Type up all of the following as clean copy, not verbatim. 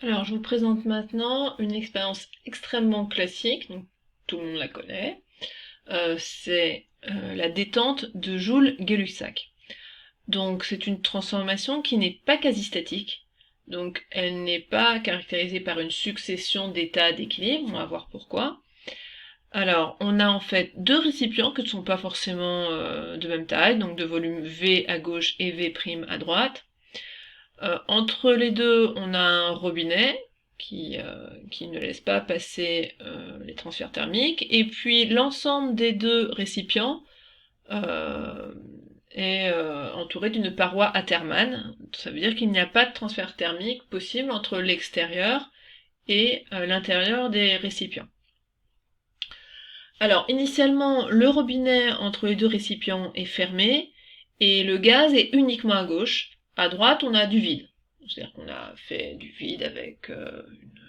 Alors, je vous présente maintenant une expérience extrêmement classique, donc tout le monde la connaît. C'est la détente de Joule-Gay-Lussac. Donc, c'est une transformation qui n'est pas quasi-statique. Donc, elle n'est pas caractérisée par une succession d'états d'équilibre. On va voir pourquoi. Alors, on a en fait deux récipients qui ne sont pas forcément de même taille, donc de volume V à gauche et V' à droite. Entre les deux, on a un robinet qui ne laisse pas passer les transferts thermiques, et puis l'ensemble des deux récipients euh, est entouré d'une paroi Atherman. Ça veut dire qu'il n'y a pas de transfert thermique possible entre l'extérieur et l'intérieur des récipients. Alors, initialement, le robinet entre les deux récipients est fermé, et le gaz est uniquement à gauche. À droite, on a du vide. C'est-à-dire qu'on a fait du vide avec une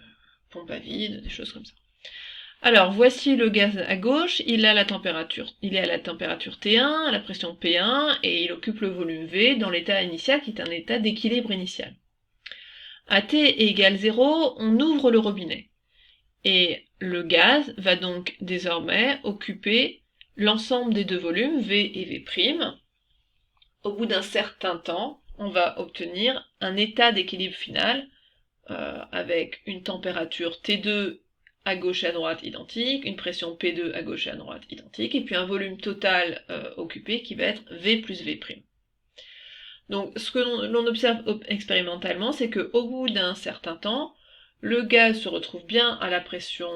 pompe à vide, des choses comme ça. Alors, voici le gaz à gauche, il est à la température T1, à la pression P1, et il occupe le volume V dans l'état initial, qui est un état d'équilibre initial. À T égale 0, on ouvre le robinet. Et le gaz va donc désormais occuper l'ensemble des deux volumes, V et V'. Au bout d'un certain temps, on va obtenir un état d'équilibre final avec une température T2 à gauche et à droite identique, une pression P2 à gauche et à droite identique, et puis un volume total occupé qui va être V plus V'. Donc ce que l'on observe expérimentalement, c'est qu'au bout d'un certain temps, le gaz se retrouve bien à la pression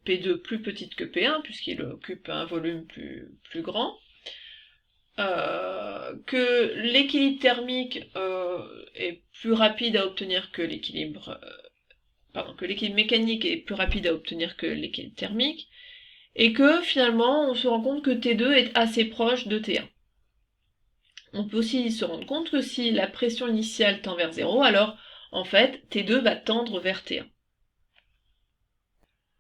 P2 plus petite que P1, puisqu'il occupe un volume plus grand, que l'équilibre thermique est plus rapide à obtenir que que l'équilibre mécanique est plus rapide à obtenir que l'équilibre thermique, et que finalement on se rend compte que T2 est assez proche de T1. On peut aussi se rendre compte que si la pression initiale tend vers 0, alors en fait T2 va tendre vers T1.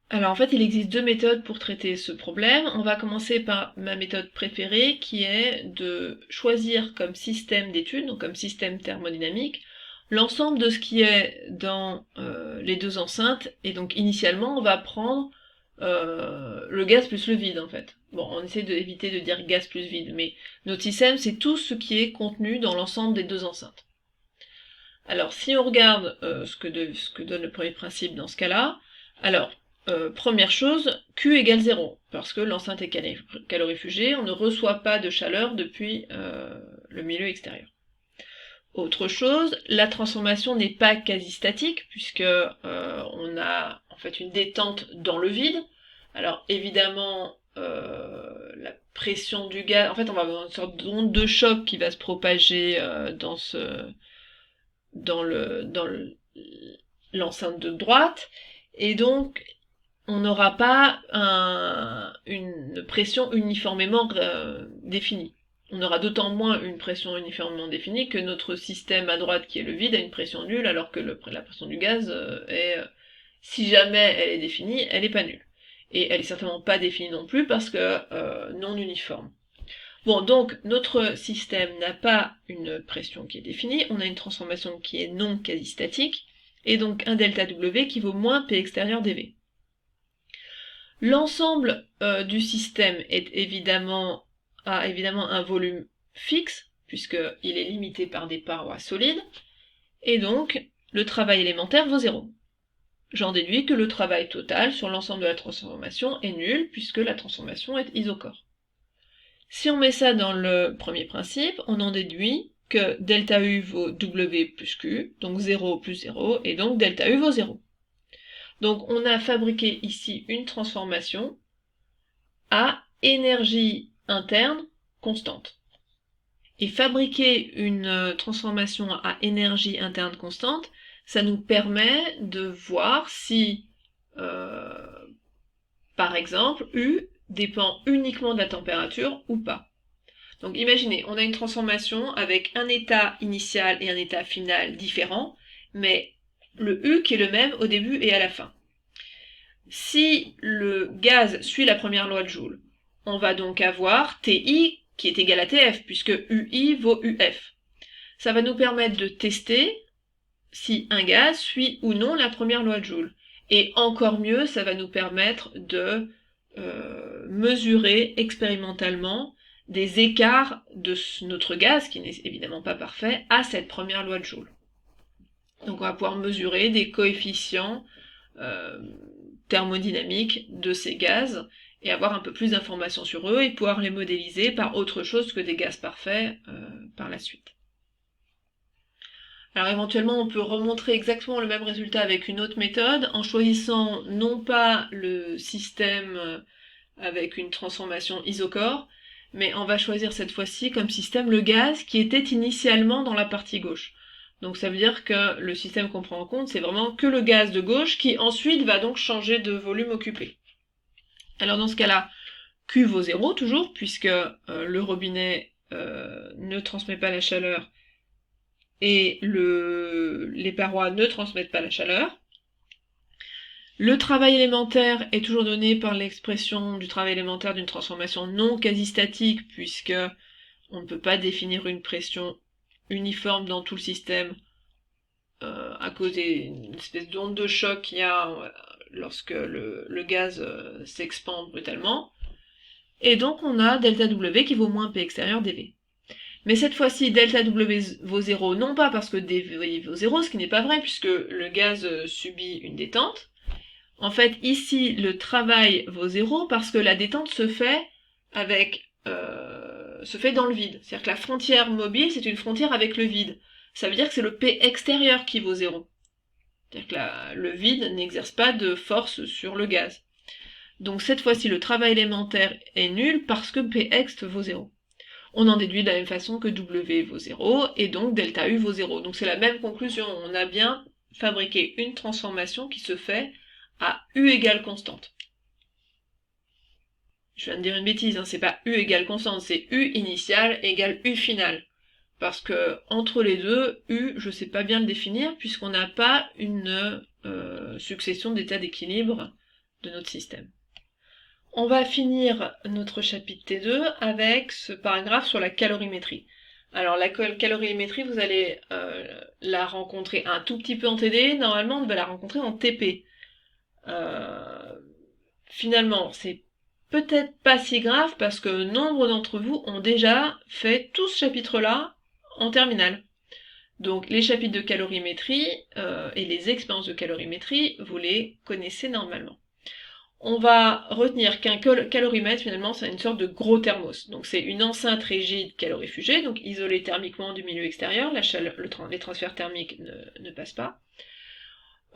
Alors en fait il existe deux méthodes pour traiter ce problème. On va commencer par ma méthode préférée qui est de choisir comme système d'étude, donc comme système thermodynamique, l'ensemble de ce qui est dans les deux enceintes, et donc initialement on va prendre le gaz plus le vide en fait. Bon, on essaie d'éviter de dire gaz plus vide, mais notre système c'est tout ce qui est contenu dans l'ensemble des deux enceintes. Alors si on regarde ce que donne le premier principe dans ce cas-là, alors première chose, Q égale 0, parce que l'enceinte est calorifugée, on ne reçoit pas de chaleur depuis le milieu extérieur. Autre chose, la transformation n'est pas quasi statique, puisque on a en fait une détente dans le vide. Alors évidemment, la pression du gaz, en fait on va avoir une sorte d'onde de choc qui va se propager dans l'enceinte de droite, et donc on n'aura pas une pression uniformément définie. On aura d'autant moins une pression uniformément définie que notre système à droite qui est le vide a une pression nulle, alors que la pression du gaz si jamais elle est définie, elle n'est pas nulle. Et elle est certainement pas définie non plus parce que non uniforme. Bon, donc notre système n'a pas une pression qui est définie, on a une transformation qui est non quasi-statique, et donc un delta W qui vaut moins P extérieur dV. L'ensemble du système a évidemment un volume fixe, puisqu'il est limité par des parois solides, et donc le travail élémentaire vaut 0. J'en déduis que le travail total sur l'ensemble de la transformation est nul, puisque la transformation est isochore. Si on met ça dans le premier principe, on en déduit que delta U vaut W plus Q, donc 0 plus 0, et donc delta U vaut 0. Donc on a fabriqué ici une transformation à énergie interne constante. Et fabriquer une transformation à énergie interne constante, ça nous permet de voir si, par exemple, U dépend uniquement de la température ou pas. Donc imaginez, on a une transformation avec un état initial et un état final différents, mais le U qui est le même au début et à la fin. Si le gaz suit la première loi de Joule, on va donc avoir TI qui est égal à TF, puisque UI vaut UF. Ça va nous permettre de tester si un gaz suit ou non la première loi de Joule. Et encore mieux, ça va nous permettre de mesurer expérimentalement des écarts de notre gaz, qui n'est évidemment pas parfait, à cette première loi de Joule. Donc on va pouvoir mesurer des coefficients thermodynamiques de ces gaz et avoir un peu plus d'informations sur eux et pouvoir les modéliser par autre chose que des gaz parfaits par la suite. Alors éventuellement on peut remontrer exactement le même résultat avec une autre méthode en choisissant non pas le système avec une transformation isochore, mais on va choisir cette fois-ci comme système le gaz qui était initialement dans la partie gauche. Donc ça veut dire que le système qu'on prend en compte, c'est vraiment que le gaz de gauche qui ensuite va donc changer de volume occupé. Alors dans ce cas-là, Q vaut 0 toujours, puisque le robinet ne transmet pas la chaleur et les parois ne transmettent pas la chaleur. Le travail élémentaire est toujours donné par l'expression du travail élémentaire d'une transformation non quasi-statique, puisque on ne peut pas définir une pression uniforme dans tout le système à cause d'une espèce d'onde de choc qu'il y a lorsque le gaz s'expand brutalement. Et donc on a delta W qui vaut moins P extérieur dV. Mais cette fois-ci, delta W vaut 0, non pas parce que dV vaut 0, ce qui n'est pas vrai, puisque le gaz subit une détente. En fait, ici, le travail vaut 0 parce que la détente se fait dans le vide. C'est-à-dire que la frontière mobile, c'est une frontière avec le vide. Ça veut dire que c'est le P extérieur qui vaut 0. C'est-à-dire que le vide n'exerce pas de force sur le gaz. Donc cette fois-ci, le travail élémentaire est nul parce que P ext vaut 0. On en déduit de la même façon que W vaut 0, et donc delta U vaut 0. Donc c'est la même conclusion, on a bien fabriqué une transformation qui se fait à U égale constante. Je viens de dire une bêtise, hein, c'est pas U égale constante, c'est U initiale égale U finale. Parce que entre les deux, U, je sais pas bien le définir, puisqu'on n'a pas une succession d'états d'équilibre de notre système. On va finir notre chapitre T2 avec ce paragraphe sur la calorimétrie. Alors la calorimétrie, vous allez la rencontrer un tout petit peu en TD, normalement on va la rencontrer en TP. Finalement, c'est peut-être pas si grave parce que nombre d'entre vous ont déjà fait tout ce chapitre-là en terminale. Donc les chapitres de calorimétrie et les expériences de calorimétrie, vous les connaissez normalement. On va retenir qu'un calorimètre, finalement, c'est une sorte de gros thermos. Donc c'est une enceinte rigide calorifugée, donc isolée thermiquement du milieu extérieur, les transferts thermiques ne passent pas.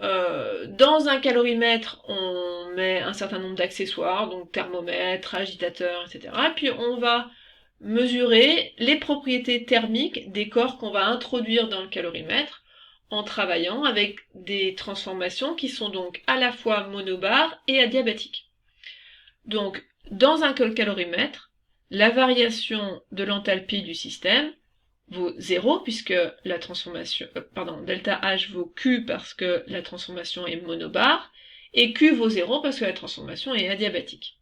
Dans un calorimètre, on met un certain nombre d'accessoires, donc thermomètre, agitateur, etc. Puis on va mesurer les propriétés thermiques des corps qu'on va introduire dans le calorimètre en travaillant avec des transformations qui sont donc à la fois monobares et adiabatiques. Donc, dans un calorimètre, la variation de l'enthalpie du système vaut 0 puisque la transformation, delta H vaut Q parce que la transformation est monobare, et Q vaut 0 parce que la transformation est adiabatique.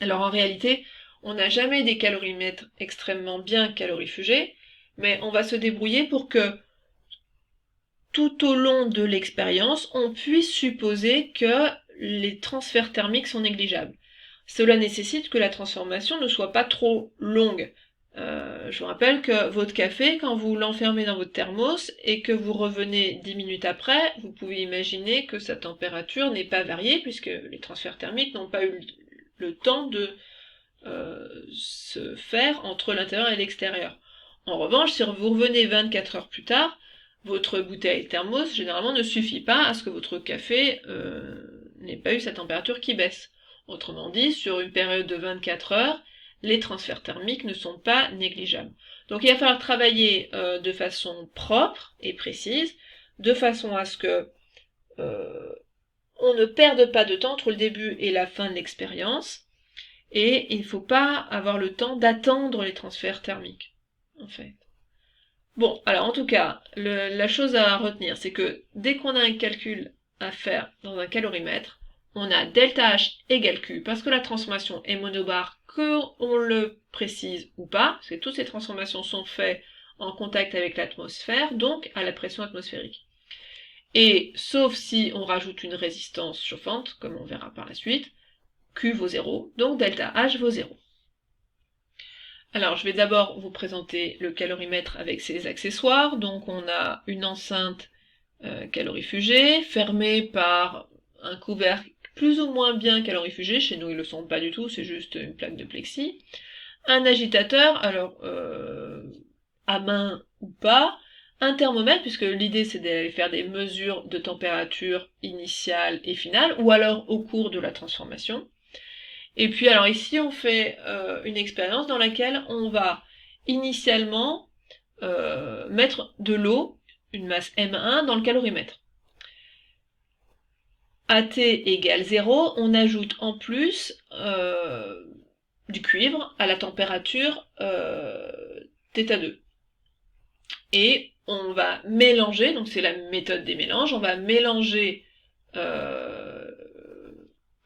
Alors en réalité, on n'a jamais des calorimètres extrêmement bien calorifugés, mais on va se débrouiller pour que tout au long de l'expérience, on puisse supposer que les transferts thermiques sont négligeables. Cela nécessite que la transformation ne soit pas trop longue. Je vous rappelle que votre café, quand vous l'enfermez dans votre thermos et que vous revenez 10 minutes après, vous pouvez imaginer que sa température n'est pas variée puisque les transferts thermiques n'ont pas eu le temps de se faire entre l'intérieur et l'extérieur. En revanche, si vous revenez 24 heures plus tard, votre bouteille thermos, généralement, ne suffit pas à ce que votre café n'ait pas eu sa température qui baisse. Autrement dit, sur une période de 24 heures, les transferts thermiques ne sont pas négligeables. Donc il va falloir travailler de façon propre et précise, de façon à ce que on ne perde pas de temps entre le début et la fin de l'expérience, et il ne faut pas avoir le temps d'attendre les transferts thermiques, en fait. Bon, alors en tout cas, la chose à retenir, c'est que dès qu'on a un calcul à faire dans un calorimètre, on a delta H égale Q, parce que la transformation est monobare, qu'on le précise ou pas, parce que toutes ces transformations sont faites en contact avec l'atmosphère, donc à la pression atmosphérique. Et sauf si on rajoute une résistance chauffante, comme on verra par la suite, Q vaut 0, donc delta H vaut 0. Alors je vais d'abord vous présenter le calorimètre avec ses accessoires. Donc on a une enceinte calorifugée, fermée par un couvercle plus ou moins bien calorifugé. Chez nous ils le sont pas du tout, c'est juste une plaque de plexi. Un agitateur, alors à main ou pas, un thermomètre, puisque l'idée c'est d'aller faire des mesures de température initiale et finale, ou alors au cours de la transformation. Et puis alors ici on fait une expérience dans laquelle on va initialement mettre de l'eau, une masse M1, dans le calorimètre. AT égale 0, on ajoute en plus du cuivre à la température θ2. Et on va mélanger, donc c'est la méthode des mélanges, on va mélanger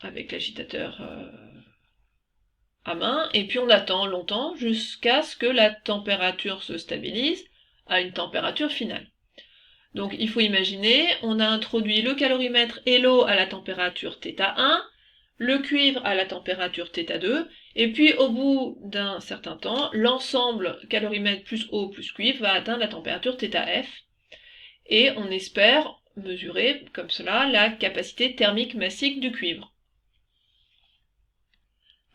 avec l'agitateur à main, et puis on attend longtemps jusqu'à ce que la température se stabilise à une température finale. Donc il faut imaginer, on a introduit le calorimètre et l'eau à la température θ1, le cuivre à la température θ2, et puis au bout d'un certain temps, l'ensemble calorimètre plus eau plus cuivre va atteindre la température θF, et on espère mesurer comme cela la capacité thermique massique du cuivre.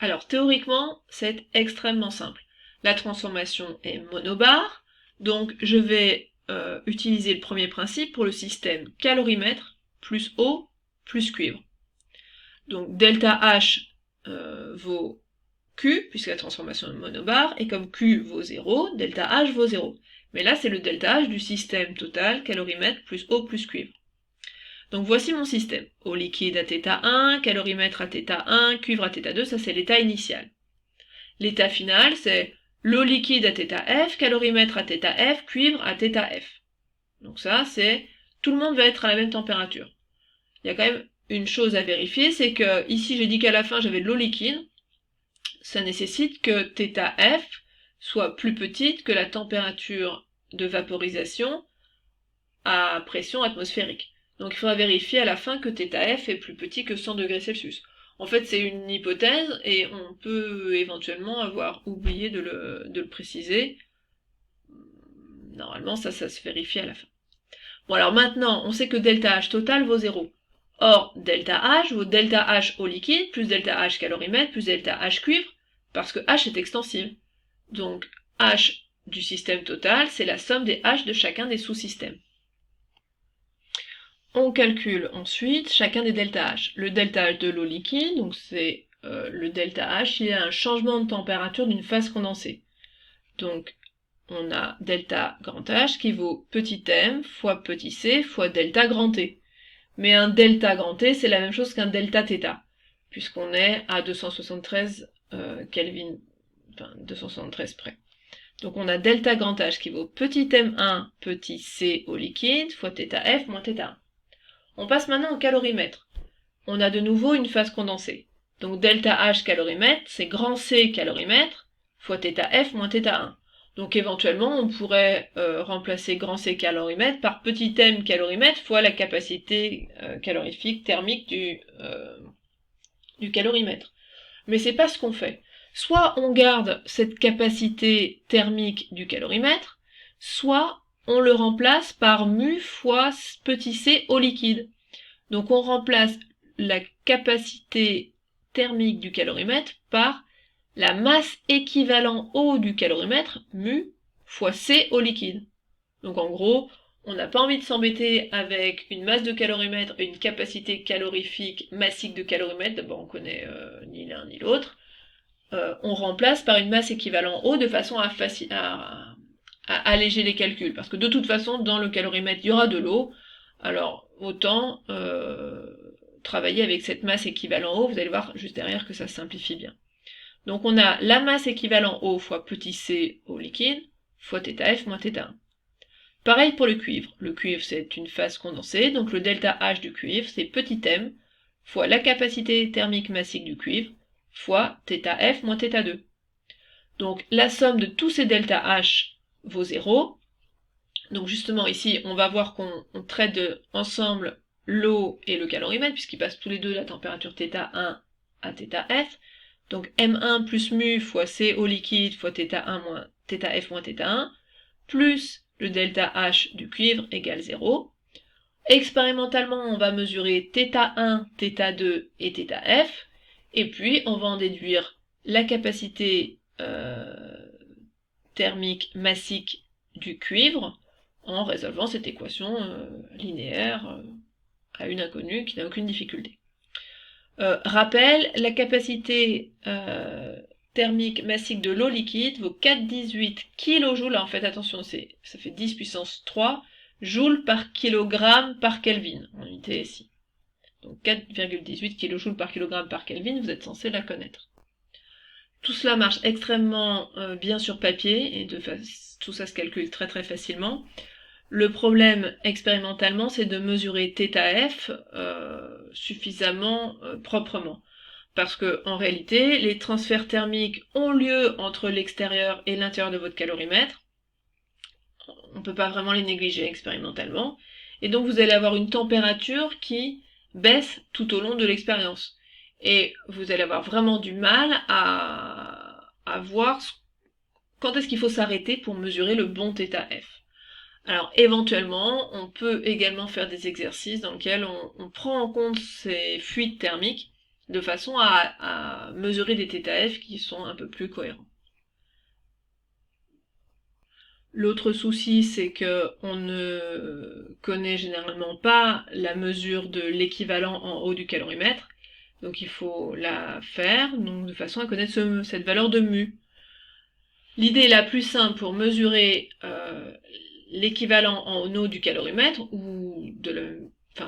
Alors théoriquement, c'est extrêmement simple. La transformation est monobar, donc je vais utiliser le premier principe pour le système calorimètre plus eau plus cuivre. Donc delta H vaut Q, puisque la transformation est monobar, et comme Q vaut 0, delta H vaut 0. Mais là, c'est le delta H du système total calorimètre plus eau plus cuivre. Donc voici mon système. Eau liquide à θ1, calorimètre à θ1, cuivre à θ2, ça c'est l'état initial. L'état final, c'est l'eau liquide à θF, calorimètre à θF, cuivre à θF. Donc ça, c'est tout le monde va être à la même température. Il y a quand même une chose à vérifier, c'est que ici j'ai dit qu'à la fin j'avais de l'eau liquide. Ça nécessite que θF soit plus petite que la température de vaporisation à pression atmosphérique. Donc il faudra vérifier à la fin que θF est plus petit que 100 degrés Celsius. En fait, c'est une hypothèse et on peut éventuellement avoir oublié de le préciser. Normalement, ça se vérifie à la fin. Bon, alors maintenant, on sait que delta H total vaut 0. Or, delta H vaut delta H eau liquide plus delta H calorimètre plus delta H cuivre, parce que H est extensible. Donc, H du système total, c'est la somme des H de chacun des sous-systèmes. On calcule ensuite chacun des delta H. Le delta H de l'eau liquide, donc c'est le delta H, il y a un changement de température d'une phase condensée. Donc on a delta grand H qui vaut petit m fois petit c fois delta grand T. Mais un delta grand T, c'est la même chose qu'un delta θ, puisqu'on est à 273 Kelvin, enfin 273 près. Donc on a delta grand H qui vaut petit m1 petit c au liquide fois θF moins θ1. On passe maintenant au calorimètre. On a de nouveau une phase condensée. Donc delta H calorimètre, c'est grand C calorimètre fois θF moins θ1. Donc éventuellement, on pourrait remplacer grand C calorimètre par petit m calorimètre fois la capacité calorifique thermique du calorimètre. Mais c'est pas ce qu'on fait. Soit on garde cette capacité thermique du calorimètre, soit on le remplace par mu fois petit c au liquide. Donc on remplace la capacité thermique du calorimètre par la masse équivalent eau du calorimètre, mu, fois c au liquide. Donc en gros, on n'a pas envie de s'embêter avec une masse de calorimètre et une capacité calorifique massique de calorimètre, d'abord on connaît ni l'un ni l'autre, on remplace par une masse équivalent eau de façon à alléger les calculs, parce que de toute façon dans le calorimètre il y aura de l'eau, alors autant travailler avec cette masse équivalent eau, vous allez voir juste derrière que ça simplifie bien. Donc on a la masse équivalent eau fois petit c au liquide, fois θF moins θ1. Pareil pour le cuivre. Le cuivre c'est une phase condensée, donc le delta H du cuivre c'est petit m fois la capacité thermique massique du cuivre, fois θF moins θ2. Donc la somme de tous ces delta H vaut 0. Donc justement ici, on va voir qu'on traite ensemble l'eau et le calorimètre, puisqu'ils passent tous les deux de la température θ1 à θf. Donc M1 plus mu fois C eau liquide fois θ1 moins θf moins θ1, plus le delta H du cuivre égale 0. Expérimentalement, on va mesurer θ1, θ2 et θf, et puis on va en déduire la capacité thermique massique du cuivre en résolvant cette équation linéaire à une inconnue qui n'a aucune difficulté. Rappel, la capacité thermique massique de l'eau liquide vaut 4,18 kJ, en fait attention, ça fait 10 puissance 3 joules par kilogramme par Kelvin, en unité SI. Donc 4,18 kJ par kilogramme par Kelvin, vous êtes censé la connaître. Tout cela marche extrêmement bien sur papier, et tout ça se calcule très très facilement. Le problème expérimentalement, c'est de mesurer θf suffisamment proprement. Parce que en réalité, les transferts thermiques ont lieu entre l'extérieur et l'intérieur de votre calorimètre. On ne peut pas vraiment les négliger expérimentalement. Et donc vous allez avoir une température qui baisse tout au long de l'expérience. Et vous allez avoir vraiment du mal à voir quand est-ce qu'il faut s'arrêter pour mesurer le bon θf. Alors éventuellement, on peut également faire des exercices dans lesquels on prend en compte ces fuites thermiques de façon à mesurer des θf qui sont un peu plus cohérents. L'autre souci, c'est que on ne connaît généralement pas la mesure de l'équivalent en haut du calorimètre, donc il faut la faire donc de façon à connaître cette valeur de mu. L'idée la plus simple pour mesurer l'équivalent en eau du calorimètre,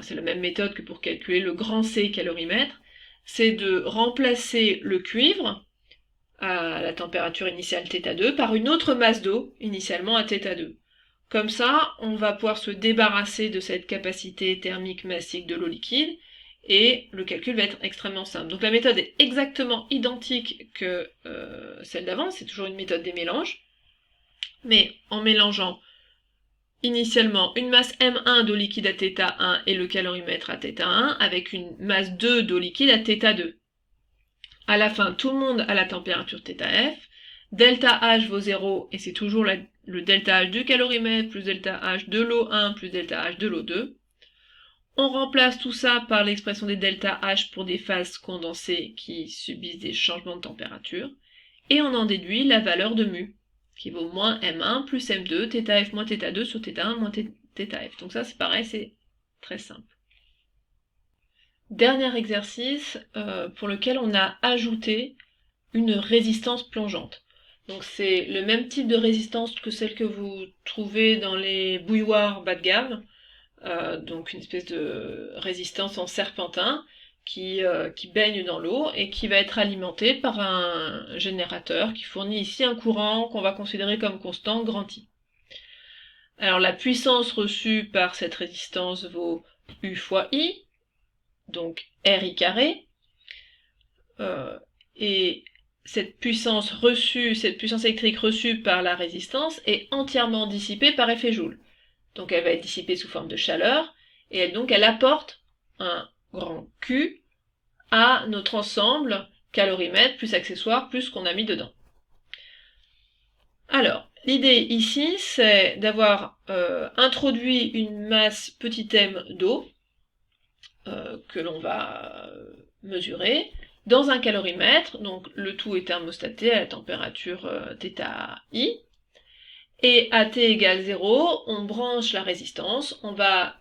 c'est la même méthode que pour calculer le grand C calorimètre, c'est de remplacer le cuivre à la température initiale θ2 par une autre masse d'eau, initialement à θ2. Comme ça, on va pouvoir se débarrasser de cette capacité thermique massique de l'eau liquide, et le calcul va être extrêmement simple. Donc la méthode est exactement identique que celle d'avant, c'est toujours une méthode des mélanges, mais en mélangeant initialement une masse M1 d'eau liquide à θ1 et le calorimètre à θ1 avec une masse 2 d'eau liquide à θ2. À la fin, tout le monde a la température θf, delta H vaut 0, et c'est toujours le delta H du calorimètre plus delta H de l'eau 1 plus delta H de l'eau 2. On remplace tout ça par l'expression des delta H pour des phases condensées qui subissent des changements de température, et on en déduit la valeur de mu, qui vaut moins M1 plus M2, θf moins θ2 sur θ1 moins θf. Donc ça c'est pareil, c'est très simple. Dernier exercice pour lequel on a ajouté une résistance plongeante. Donc c'est le même type de résistance que celle que vous trouvez dans les bouilloires bas de gamme, donc une espèce de résistance en serpentin qui baigne dans l'eau et qui va être alimentée par un générateur qui fournit ici un courant qu'on va considérer comme constant, grand I. Alors la puissance reçue par cette résistance vaut U fois I, donc RI carré, et cette puissance électrique reçue par la résistance est entièrement dissipée par effet Joule. Donc elle va être dissipée sous forme de chaleur, et elle apporte un grand Q à notre ensemble calorimètre plus accessoire plus ce qu'on a mis dedans. Alors, l'idée ici, c'est d'avoir introduit une masse petit m d'eau que l'on va mesurer dans un calorimètre, donc le tout est thermostaté à la température θi, et à t égale 0, on branche la résistance, on va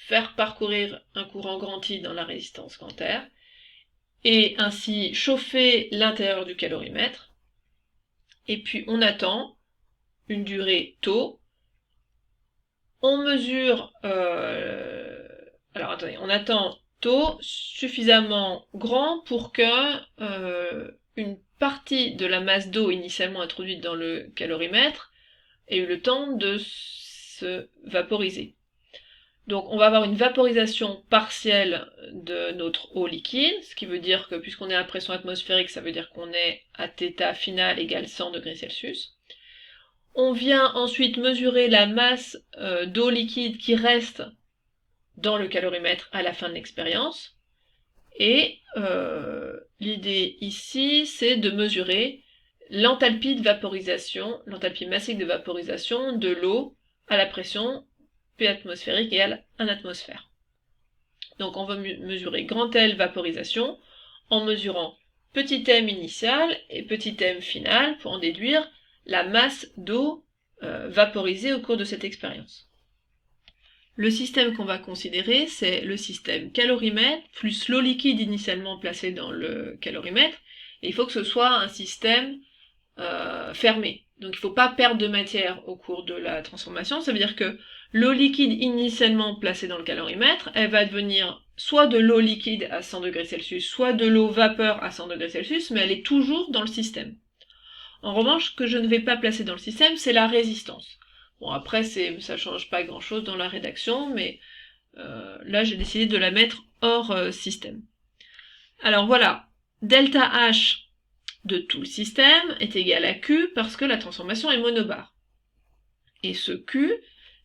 faire parcourir un courant grand I dans la résistance grand R, et ainsi chauffer l'intérieur du calorimètre, et puis on attend une durée tau, on mesure, on attend tau suffisamment grand pour que une partie de la masse d'eau initialement introduite dans le calorimètre ait eu le temps de se vaporiser. Donc on va avoir une vaporisation partielle de notre eau liquide, ce qui veut dire que puisqu'on est à pression atmosphérique, ça veut dire qu'on est à θ final égale 100 degrés Celsius. On vient ensuite mesurer la masse d'eau liquide qui reste dans le calorimètre à la fin de l'expérience. Et l'idée ici, c'est de mesurer l'enthalpie de vaporisation, l'enthalpie massique de vaporisation de l'eau à la pression P atmosphérique égale 1 atmosphère. Donc on va mesurer grand L vaporisation en mesurant petit m initial et petit m final pour en déduire la masse d'eau vaporisée au cours de cette expérience. Le système qu'on va considérer, c'est le système calorimètre plus l'eau liquide initialement placée dans le calorimètre. Et il faut que ce soit un système fermé. Donc il ne faut pas perdre de matière au cours de la transformation. Ça veut dire que l'eau liquide initialement placée dans le calorimètre, elle va devenir soit de l'eau liquide à 100 degrés Celsius, soit de l'eau vapeur à 100 degrés Celsius, mais elle est toujours dans le système. En revanche, ce que je ne vais pas placer dans le système, c'est la résistance. Bon, après, ça change pas grand-chose dans la rédaction, mais là, j'ai décidé de la mettre hors système. Alors voilà, delta H de tout le système est égal à Q parce que la transformation est monobar. Et ce Q,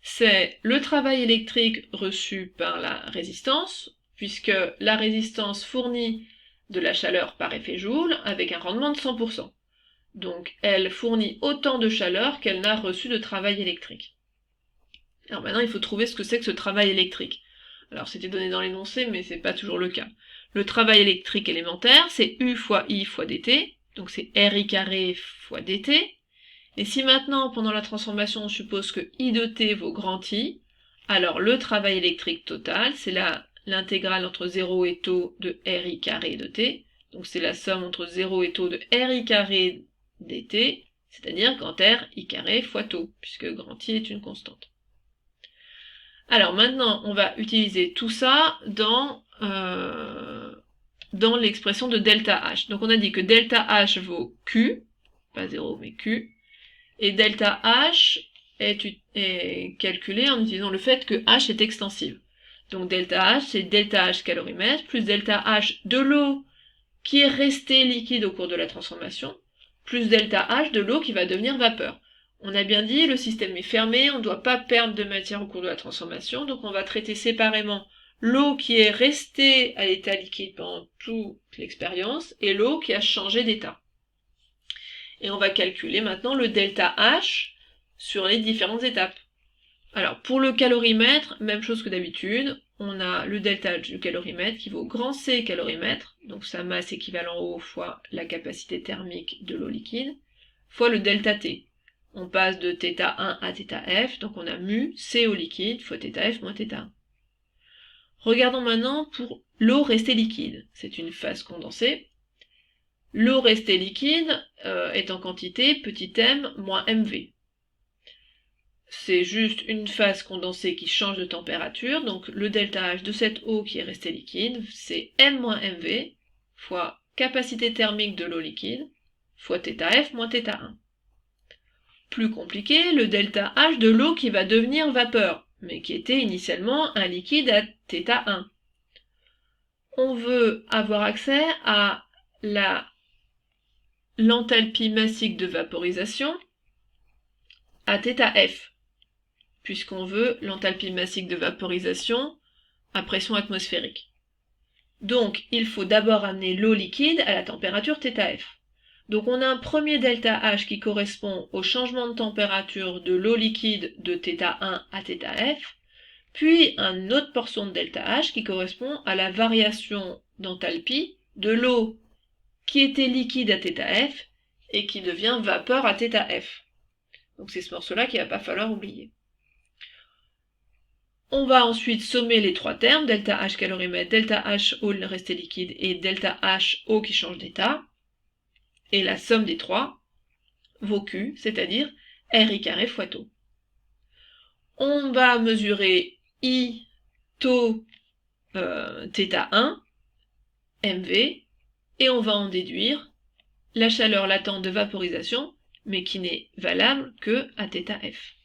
c'est le travail électrique reçu par la résistance, puisque la résistance fournit de la chaleur par effet Joule avec un rendement de 100%. Donc elle fournit autant de chaleur qu'elle n'a reçu de travail électrique. Alors maintenant, il faut trouver ce que c'est que ce travail électrique. Alors c'était donné dans l'énoncé, mais c'est pas toujours le cas. Le travail électrique élémentaire, c'est U fois I fois dt, donc c'est RI carré fois dt. Et si maintenant, pendant la transformation, on suppose que I de t vaut grand I, alors le travail électrique total, c'est l'intégrale entre 0 et taux de RI carré de t, donc c'est la somme entre 0 et taux de RI carré dt, c'est-à-dire grand R I carré fois taux, puisque grand I est une constante. Alors maintenant, on va utiliser tout ça dans l'expression de delta H. Donc on a dit que delta H vaut Q, pas 0 mais Q, et delta H est calculé en utilisant le fait que H est extensive. Donc delta H, c'est delta H calorimètre plus delta H de l'eau qui est restée liquide au cours de la transformation, plus delta H de l'eau qui va devenir vapeur. On a bien dit, le système est fermé, on ne doit pas perdre de matière au cours de la transformation, donc on va traiter séparément l'eau qui est restée à l'état liquide pendant toute l'expérience et l'eau qui a changé d'état. Et on va calculer maintenant le delta H sur les différentes étapes. Alors pour le calorimètre, même chose que d'habitude, on a le delta H du calorimètre qui vaut grand C calorimètre, donc sa masse équivalent eau fois la capacité thermique de l'eau liquide, fois le delta T. On passe de θ1 à θf, donc on a mu C au liquide fois θf moins θ1. Regardons maintenant pour l'eau restée liquide. C'est une phase condensée. L'eau restée liquide est en quantité petit m moins mv. C'est juste une phase condensée qui change de température, donc le delta H de cette eau qui est restée liquide, c'est m moins mv fois capacité thermique de l'eau liquide fois θf moins θ1. Plus compliqué, le delta H de l'eau qui va devenir vapeur, mais qui était initialement un liquide à θ1. On veut avoir accès à l'enthalpie massique de vaporisation à θf, puisqu'on veut l'enthalpie massique de vaporisation à pression atmosphérique. Donc, il faut d'abord amener l'eau liquide à la température θf. Donc on a un premier delta H qui correspond au changement de température de l'eau liquide de θ1 à θf, puis une autre portion de delta H qui correspond à la variation d'enthalpie de l'eau qui était liquide à θf et qui devient vapeur à θf. Donc c'est ce morceau-là qu'il ne va pas falloir oublier. On va ensuite sommer les trois termes, delta H calorimètre, delta H eau restée liquide et delta H eau qui change d'état. Et la somme des trois vaut Q, c'est-à-dire RI carré fois taux. On va mesurer I taux θ1, MV, et on va en déduire la chaleur latente de vaporisation, mais qui n'est valable que à θf.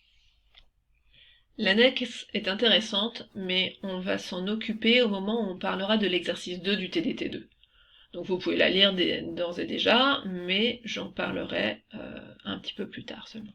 L'annexe est intéressante, mais on va s'en occuper au moment où on parlera de l'exercice 2 du TDT2. Donc vous pouvez la lire d'ores et déjà, mais j'en parlerai un petit peu plus tard seulement.